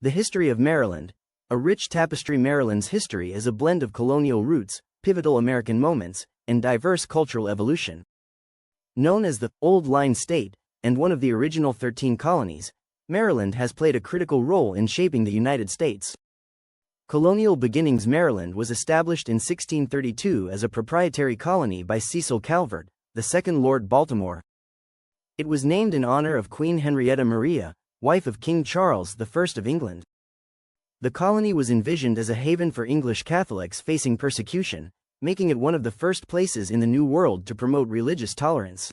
The history of Maryland, a rich tapestry. Maryland's history is a blend of colonial roots, pivotal American moments, and diverse cultural evolution. Known as the Old Line State, and one of the original 13 colonies, Maryland has played a critical role in shaping the United States. Colonial beginnings. Maryland was established in 1632 as a proprietary colony by Cecil Calvert, the second Lord Baltimore. It was named in honor of Queen Henrietta Maria, wife of King Charles I of England. The colony was envisioned as a haven for English Catholics facing persecution, making it one of the first places in the New World to promote religious tolerance.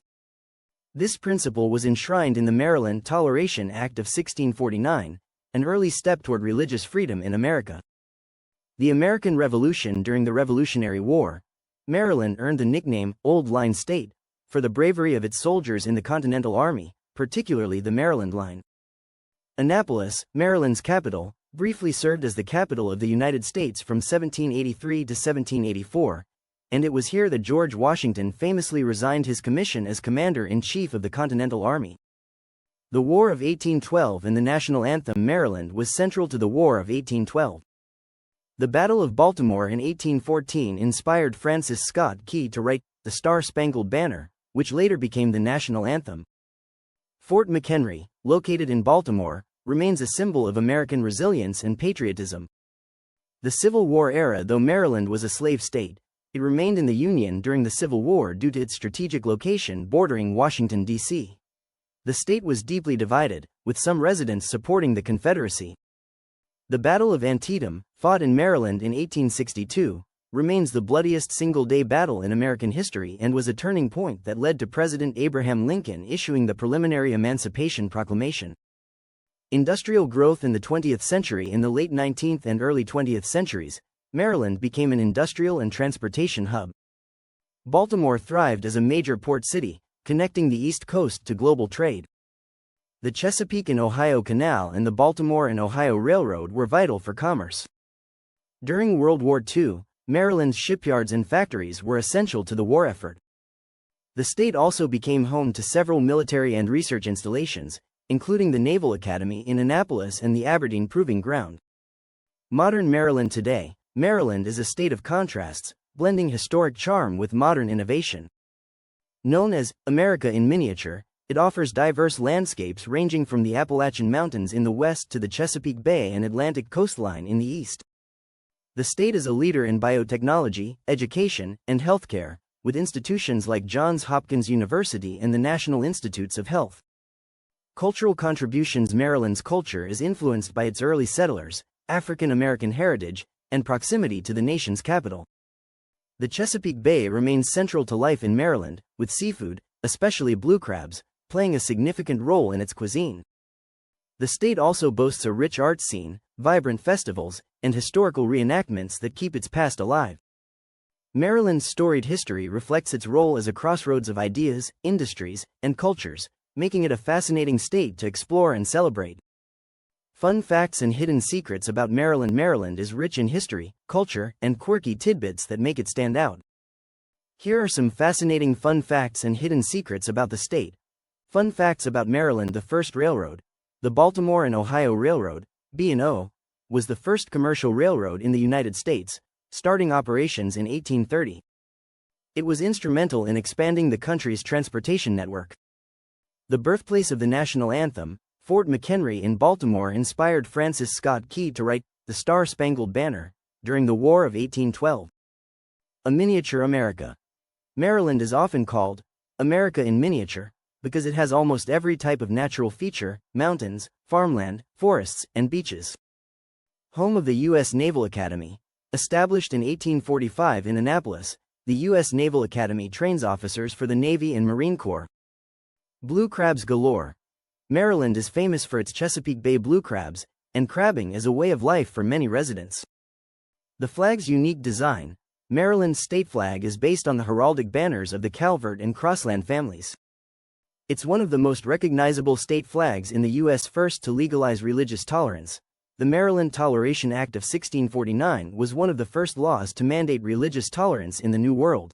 This principle was enshrined in the Maryland Toleration Act of 1649, an early step toward religious freedom in America. The American Revolution. During the Revolutionary War, Maryland earned the nickname Old Line State for the bravery of its soldiers in the Continental Army, particularly the Maryland Line. Annapolis, Maryland's capital, briefly served as the capital of the United States from 1783 to 1784, and it was here that George Washington famously resigned his commission as Commander-in-Chief of the Continental Army. The War of 1812 and the national anthem Maryland was central to the War of 1812. The Battle of Baltimore in 1814 inspired Francis Scott Key to write The Star-Spangled Banner, which later became the national anthem. Fort McHenry, located in Baltimore, remains a symbol of American resilience and patriotism. The Civil War era. Though Maryland was a slave state, it remained in the Union during the Civil War due to its strategic location bordering Washington, D.C. The state was deeply divided, with some residents supporting the Confederacy. The Battle of Antietam, fought in Maryland in 1862, remains the bloodiest single-day battle in American history and was a turning point that led to President Abraham Lincoln issuing the preliminary Emancipation Proclamation. Industrial growth in the 20th century. In the late 19th and early 20th centuries, Maryland became an industrial and transportation hub. Baltimore thrived as a major port city, connecting the East Coast to global trade. The Chesapeake and Ohio Canal and the Baltimore and Ohio Railroad were vital for commerce. During World War II, Maryland's shipyards and factories were essential to the war effort. The state also became home to several military and research installations, including the Naval Academy in Annapolis and the Aberdeen Proving Ground. Modern Maryland. Today, Maryland is a state of contrasts, blending historic charm with modern innovation. Known as America in Miniature, it offers diverse landscapes ranging from the Appalachian Mountains in the west to the Chesapeake Bay and Atlantic coastline in the east. The state is a leader in biotechnology, education, and healthcare, with institutions like Johns Hopkins University and the National Institutes of Health. Cultural contributions. Maryland's culture is influenced by its early settlers, African American heritage, and proximity to the nation's capital. The Chesapeake Bay remains central to life in Maryland, with seafood, especially blue crabs, playing a significant role in its cuisine. The state also boasts a rich art scene, vibrant festivals, and historical reenactments that keep its past alive. Maryland's storied history reflects its role as a crossroads of ideas, industries, and cultures, making it a fascinating state to explore and celebrate. Fun facts and hidden secrets about Maryland. Maryland is rich in history, culture, and quirky tidbits that make it stand out. Here are some fascinating fun facts and hidden secrets about the state. Fun facts about Maryland. The first railroad, the Baltimore and Ohio Railroad, B&O, was the first commercial railroad in the United States, starting operations in 1830. It was instrumental in expanding the country's transportation network. The birthplace of the national anthem, Fort McHenry in Baltimore, inspired Francis Scott Key to write The Star-Spangled Banner during the War of 1812. A miniature America. Maryland is often called America in miniature because it has almost every type of natural feature: mountains, farmland, forests, and beaches. Home of the U.S. Naval Academy. Established in 1845 in Annapolis, the U.S. Naval Academy trains officers for the Navy and Marine Corps. Blue crabs galore. Maryland is famous for its Chesapeake Bay blue crabs, and crabbing is a way of life for many residents. The flag's unique design. Maryland's state flag is based on the heraldic banners of the Calvert and Crossland families. It's one of the most recognizable state flags in the U.S. First to legalize religious tolerance, the Maryland Toleration Act of 1649 was one of the first laws to mandate religious tolerance in the New World.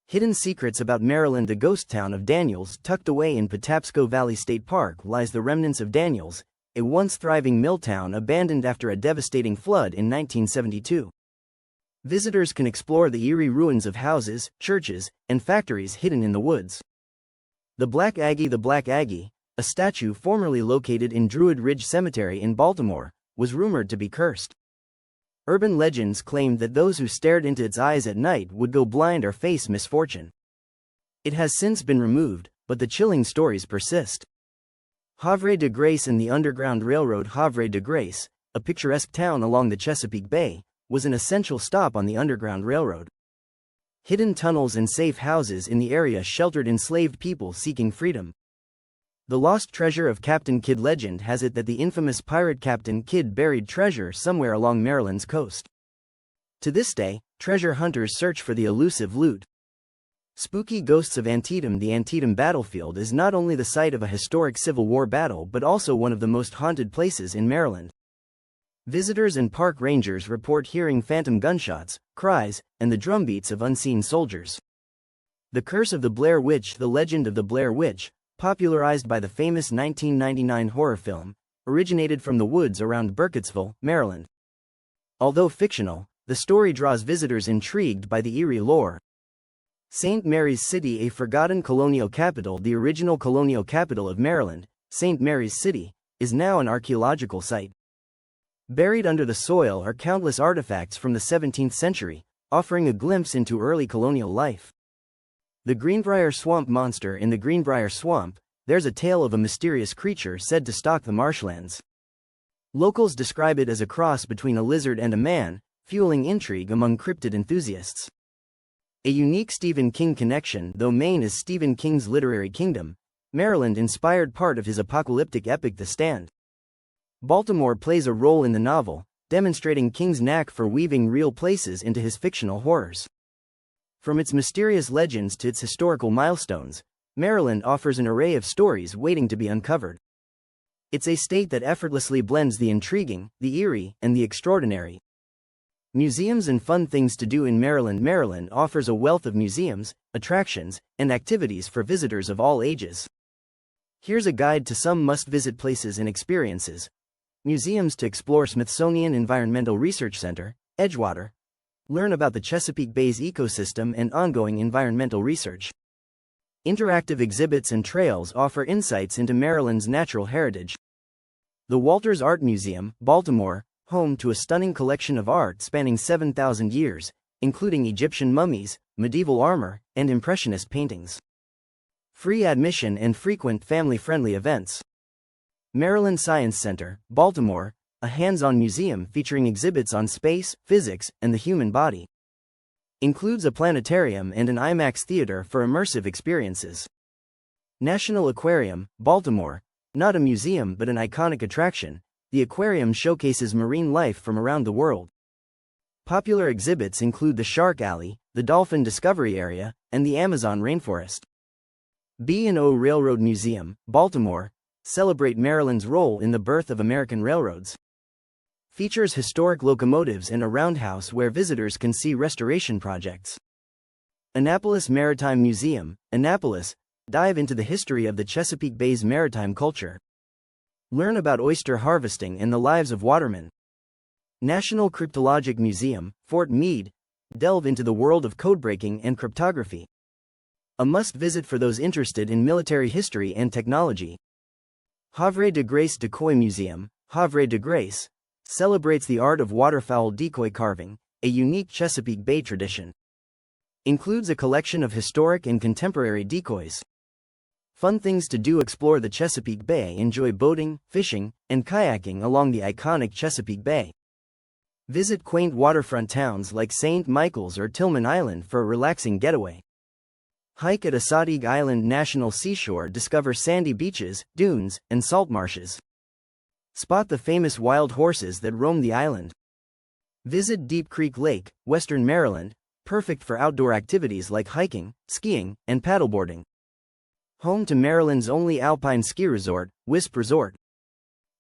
Hidden secrets about Maryland. The ghost town of Daniels, tucked away in Patapsco Valley State Park, lies the remnants of Daniels, a once thriving mill town abandoned after a devastating flood in 1972. Visitors can explore the eerie ruins of houses, churches, and factories hidden in the woods. The Black Aggie, a statue formerly located in Druid Ridge Cemetery in Baltimore, was rumored to be cursed. Urban legends claimed that those who stared into its eyes at night would go blind or face misfortune. It has since been removed, but the chilling stories persist. Havre de Grace and the Underground Railroad. Havre de Grace, a picturesque town along the Chesapeake Bay, was an essential stop on the Underground Railroad. Hidden tunnels and safe houses in the area sheltered enslaved people seeking freedom. The lost treasure of Captain Kidd. Legend has it that the infamous pirate Captain Kidd buried treasure somewhere along Maryland's coast. To this day, treasure hunters search for the elusive loot. Spooky Ghosts of Antietam. The Antietam battlefield is not only the site of a historic Civil War battle but also one of the most haunted places in Maryland. Visitors and park rangers report hearing phantom gunshots, cries, and the drumbeats of unseen soldiers. The Curse of the Blair Witch. The legend of the Blair Witch, popularized by the famous 1999 horror film, originated from the woods around Burkittsville, Maryland. Although fictional, the story draws visitors intrigued by the eerie lore. St. Mary's City. A forgotten colonial capital. The original colonial capital of Maryland, St. Mary's City, is now an archaeological site. Buried under the soil are countless artifacts from the 17th century, offering a glimpse into early colonial life. The Greenbrier Swamp Monster. In the Greenbrier Swamp, there's a tale of a mysterious creature said to stalk the marshlands. Locals describe it as a cross between a lizard and a man, fueling intrigue among cryptid enthusiasts. A unique Stephen King connection. Though Maine is Stephen King's literary kingdom, Maryland inspired part of his apocalyptic epic The Stand. Baltimore plays a role in the novel, demonstrating King's knack for weaving real places into his fictional horrors. From its mysterious legends to its historical milestones, Maryland offers an array of stories waiting to be uncovered. It's a state that effortlessly blends the intriguing, the eerie, and the extraordinary. Museums and fun things to do in Maryland. Maryland offers a wealth of museums, attractions, and activities for visitors of all ages. Here's a guide to some must-visit places and experiences. Museums to explore: Smithsonian Environmental Research Center, Edgewater. Learn about the Chesapeake Bay's ecosystem and ongoing environmental research. Interactive exhibits and trails offer insights into Maryland's natural heritage. The Walters Art Museum, Baltimore, home to a stunning collection of art spanning 7,000 years, including Egyptian mummies, medieval armor, and impressionist paintings. Free admission and frequent family-friendly events. Maryland Science Center, Baltimore, a hands-on museum featuring exhibits on space, physics, and the human body. Includes a planetarium and an IMAX theater for immersive experiences. National Aquarium, Baltimore, not a museum but an iconic attraction. The aquarium showcases marine life from around the world. Popular exhibits include the Shark Alley, the Dolphin Discovery Area, and the Amazon Rainforest. B&O Railroad Museum, Baltimore, celebrate Maryland's role in the birth of American railroads. Features historic locomotives and a roundhouse where visitors can see restoration projects. Annapolis Maritime Museum, Annapolis, dive into the history of the Chesapeake Bay's maritime culture. Learn about oyster harvesting and the lives of watermen. National Cryptologic Museum, Fort Meade, delve into the world of codebreaking and cryptography. A must-visit for those interested in military history and technology. Havre de Grace Decoy Museum, Havre de Grace, celebrates the art of waterfowl decoy carving, a unique Chesapeake Bay tradition. Includes a collection of historic and contemporary decoys. Fun things to do: explore the Chesapeake Bay, enjoy boating, fishing, and kayaking along the iconic Chesapeake Bay. Visit quaint waterfront towns like St. Michael's or Tillman Island for a relaxing getaway. Hike at Assateague Island National Seashore, discover sandy beaches, dunes, and salt marshes. Spot the famous wild horses that roam the island. Visit Deep Creek Lake, Western Maryland, perfect for outdoor activities like hiking, skiing, and paddleboarding. Home to Maryland's only alpine ski resort, Wisp Resort.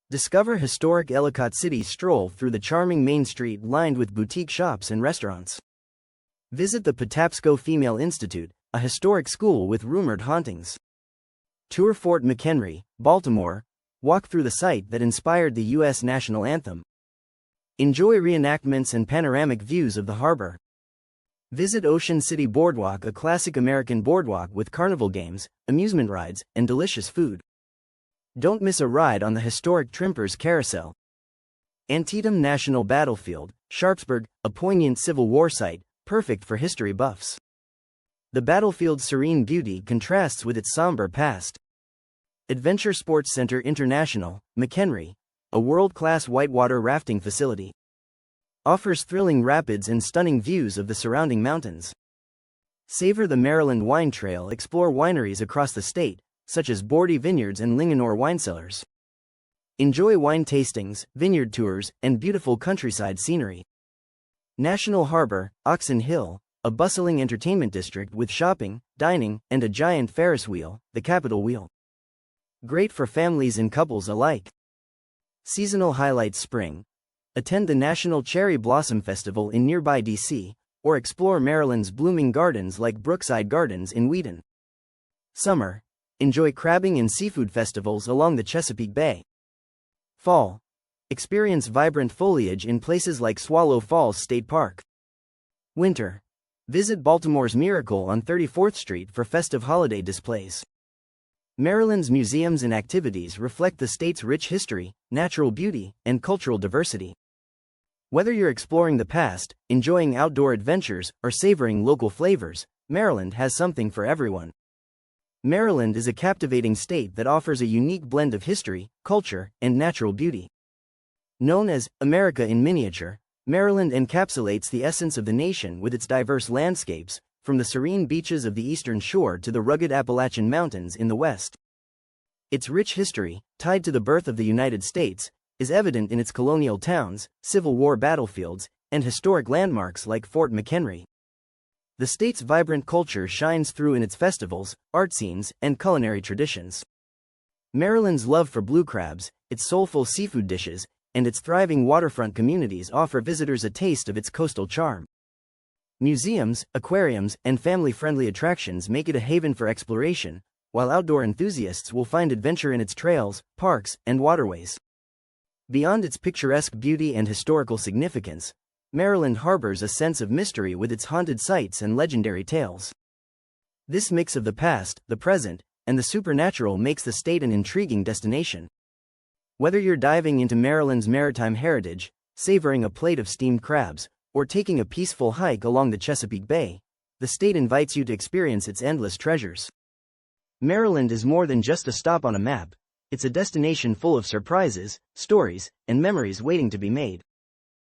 Discover historic Ellicott City, stroll through the charming Main Street lined with boutique shops and restaurants. Visit the Patapsco Female Institute, a historic school with rumored hauntings. Tour Fort McHenry, Baltimore, Walk through the site that inspired the U.S. national anthem. Enjoy reenactments and panoramic views of the harbor. Visit Ocean City Boardwalk, a classic American boardwalk with carnival games, amusement rides, and delicious food. Don't miss a ride on the historic Trimpers Carousel. Antietam National Battlefield, Sharpsburg, a poignant Civil War site, perfect for history buffs. The battlefield's serene beauty contrasts with its somber past. Adventure Sports Center International, McHenry, a world-class whitewater rafting facility, offers thrilling rapids and stunning views of the surrounding mountains. Savor the Maryland Wine Trail. Explore wineries across the state, such as Bordy Vineyards and Linganore Wine Cellars. Enjoy wine tastings, vineyard tours, and beautiful countryside scenery. National Harbor, Oxon Hill, a bustling entertainment district with shopping, dining, and a giant Ferris wheel, the Capitol Wheel. Great for families and couples alike. Seasonal highlights: spring. Attend the National Cherry Blossom Festival in nearby D.C., or explore Maryland's blooming gardens like Brookside Gardens in Wheaton. Summer. Enjoy crabbing and seafood festivals along the Chesapeake Bay. Fall. Experience vibrant foliage in places like Swallow Falls State Park. Winter. Visit Baltimore's Miracle on 34th Street for festive holiday displays. Maryland's museums and activities reflect the state's rich history, natural beauty, and cultural diversity. Whether you're exploring the past, enjoying outdoor adventures, or savoring local flavors, Maryland has something for everyone. Maryland is a captivating state that offers a unique blend of history, culture, and natural beauty. Known as America in Miniature, Maryland encapsulates the essence of the nation with its diverse landscapes, from the serene beaches of the eastern shore to the rugged Appalachian Mountains in the west. Its rich history, tied to the birth of the United States, is evident in its colonial towns, Civil War battlefields, and historic landmarks like Fort McHenry. The state's vibrant culture shines through in its festivals, art scenes, and culinary traditions. Maryland's love for blue crabs, its soulful seafood dishes, and its thriving waterfront communities offer visitors a taste of its coastal charm. Museums, aquariums, and family-friendly attractions make it a haven for exploration, while outdoor enthusiasts will find adventure in its trails, parks, and waterways. Beyond its picturesque beauty and historical significance, Maryland harbors a sense of mystery with its haunted sites and legendary tales. This mix of the past, the present, and the supernatural makes the state an intriguing destination. Whether you're diving into Maryland's maritime heritage, savoring a plate of steamed crabs, or taking a peaceful hike along the Chesapeake Bay, the state invites you to experience its endless treasures. Maryland is more than just a stop on a map, it's a destination full of surprises, stories, and memories waiting to be made.